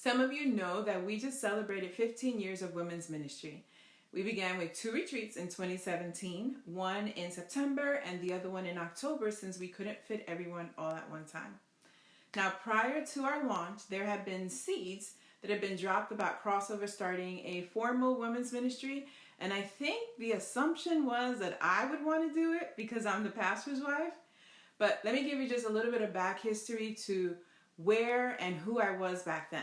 Some of you know that we just celebrated 15 years of women's ministry. We began with 2 retreats in 2017, one in September and the other one in October, since we couldn't fit everyone all at one time. Now, prior to our launch, there have been seeds that have been dropped about crossover starting a formal women's ministry, and I think the assumption was that I would want to do it because I'm the pastor's wife. But let me give you just a little bit of back history to where and who I was back then.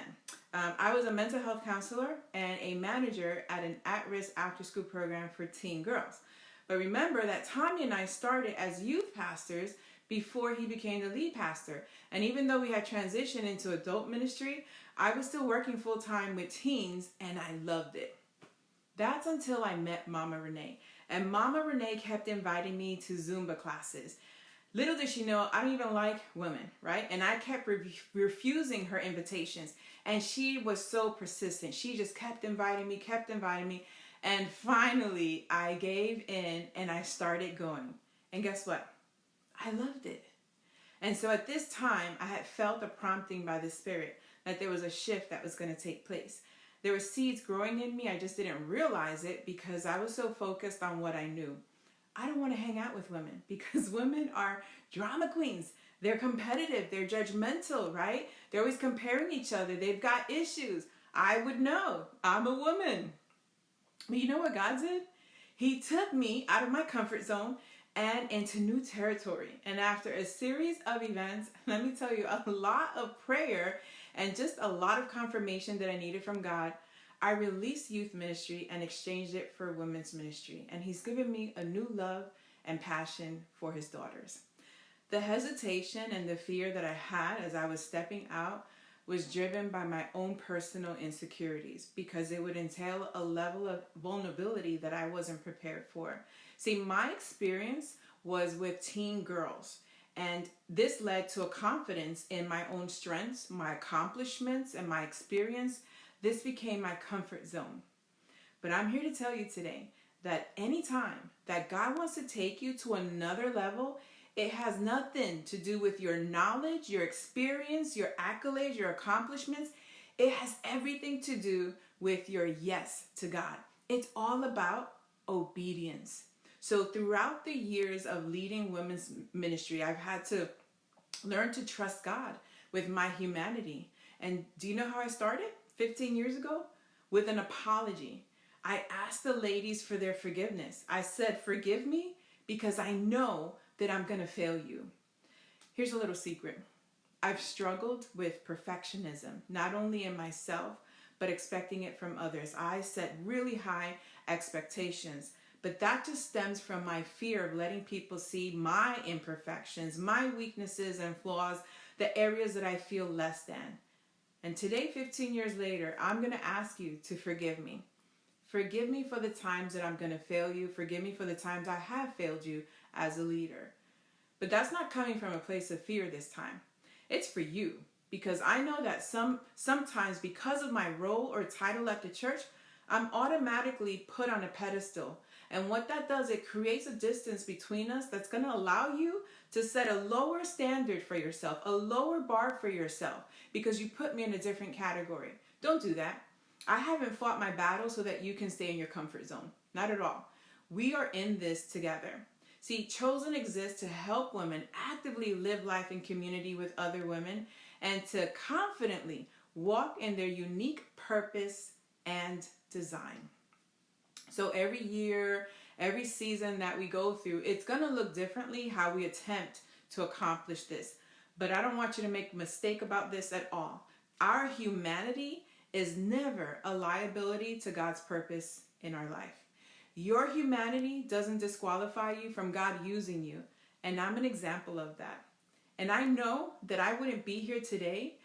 I was a mental health counselor and a manager at an at-risk after-school program for teen girls. But remember that Tommy and I started as youth pastors before he became the lead pastor. And even though we had transitioned into adult ministry, I was still working full-time with teens, and I loved it. That's until I met Mama Renee. And Mama Renee kept inviting me to Zumba classes. Little did she know, I don't even like women, right? And I kept refusing her invitations. And she was so persistent. She just kept inviting me. And finally, I gave in and I started going. And guess what? I loved it. And so at this time, I had felt a prompting by the Spirit that there was a shift that was going to take place. There were seeds growing in me. I just didn't realize it because I was so focused on what I knew. I don't want to hang out with women because women are drama queens. They're competitive. They're judgmental, right? They're always comparing each other. They've got issues. I would know. I'm a woman. But you know what God did? He took me out of my comfort zone and into new territory. And after a series of events, let me tell you, a lot of prayer and just a lot of confirmation that I needed from God, I released youth ministry and exchanged it for women's ministry. And He's given me a new love and passion for His daughters. The hesitation and the fear that I had as I was stepping out was driven by my own personal insecurities because it would entail a level of vulnerability that I wasn't prepared for. See, my experience was with teen girls, and this led to a confidence in my own strengths, my accomplishments, and my experience. This became my comfort zone. But I'm here to tell you today that anytime that God wants to take you to another level, it has nothing to do with your knowledge, your experience, your accolades, your accomplishments. It has everything to do with your yes to God. It's all about obedience. So throughout the years of leading women's ministry, I've had to learn to trust God with my humanity. And do you know how I started 15 years ago? With an apology. I asked the ladies for their forgiveness. I said, forgive me because I know that I'm going to fail you. Here's a little secret. I've struggled with perfectionism, not only in myself, but expecting it from others. I set really high expectations, but that just stems from my fear of letting people see my imperfections, my weaknesses and flaws, the areas that I feel less than. And today, 15 years later, I'm going to ask you to forgive me. Forgive me for the times that I'm going to fail you. Forgive me for the times I have failed you as a leader. But that's not coming from a place of fear this time. It's for you, because I know that sometimes because of my role or title at the church, I'm automatically put on a pedestal. And what that does, it creates a distance between us that's going to allow you to set a lower standard for yourself, a lower bar for yourself, because you put me in a different category. Don't do that. I haven't fought my battle so that you can stay in your comfort zone. Not at all. We are in this together. See, Chosen exists to help women actively live life in community with other women and to confidently walk in their unique purpose and design. So every year, every season that we go through, it's going to look differently how we attempt to accomplish this. But I don't want you to make a mistake about this at all. Our humanity is never a liability to God's purpose in our life. Your humanity doesn't disqualify you from God using you, and I'm an example of that. And I know that I wouldn't be here today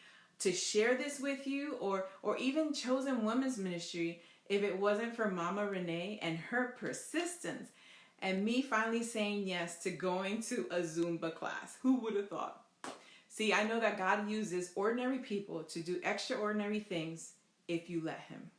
to share this with you or even Chosen Women's Ministry if it wasn't for Mama Renee and her persistence and me finally saying yes to going to a Zumba class. Who would have thought? See, I know that God uses ordinary people to do extraordinary things if you let Him.